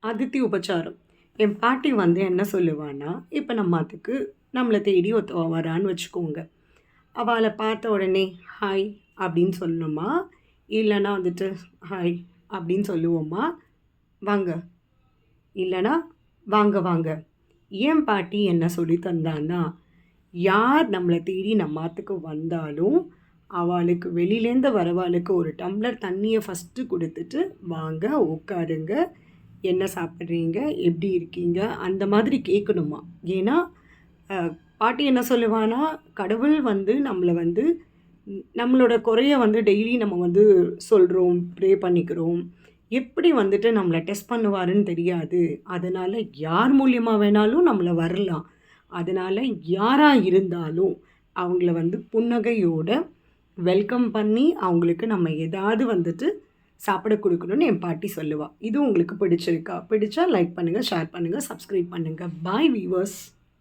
அதித்தி உபச்சாரம். என் பாட்டி வந்து என்ன சொல்லுவான்னா, இப்ப நம்ம அதுக்கு நம்மள தேடி ஒருத்தவ வரான்னு வச்சுக்கோங்க. அவள பார்த்த உடனே, "ஹாய்" அப்படின்னு சொல்லணுமா? இல்லன்னா வந்துட்டு, "ஹாய்" அப்படின்னு சொல்லுவோமா? "வாங்க" இல்லன்னா, "வாங்க வாங்க." என் பாட்டி என்ன சொல்லி தந்தான்னா, யார் நம்மள தேடி நம்ம ஆத்துக்கு வந்தாலும், அவளுக்கு வெளியிலேருந்து வரவாளுக்கு ஒரு டம்ளர் தண்ணிய ஃபர்ஸ்ட்டு குடுத்துட்டு, "வாங்க, உட்காருங்க. என்ன சாப்பிட்றீங்க? எப்படி இருக்கீங்க?" அந்த மாதிரி கேட்கணுமா. ஏன்னா, அ பாட்டி என்ன சொல்லுவான்னா, கடவுள் வந்து நம்மள வந்து நம்மளோட குறைய வந்து டெய்லி நம்ம வந்து சொல்றோம், ப்ரே பண்ணிக்கிறோம். எப்படி வந்துட்டு நம்மள டெஸ்ட் பண்ணுவாருன்னு தெரியாது. அதனால யார் மூலியமா வேணாலும் நம்மள வரலாம். அதனால யாரா இருந்தாலும், அவங்கள வந்து புன்னகையோட வெல்கம் பண்ணி, அவங்களுக்கு நம்ம ஏதாவது வந்துட்டு சாப்பிட குடுக்கணும்னு என் பாட்டி சொல்லுவா. இது உங்களுக்கு பிடிச்சிருக்கா? பிடிச்சா லைக் பண்ணுங்க, ஷேர் பண்ணுங்க, சப்ஸ்கிரைப் பண்ணுங்க. Bye viewers.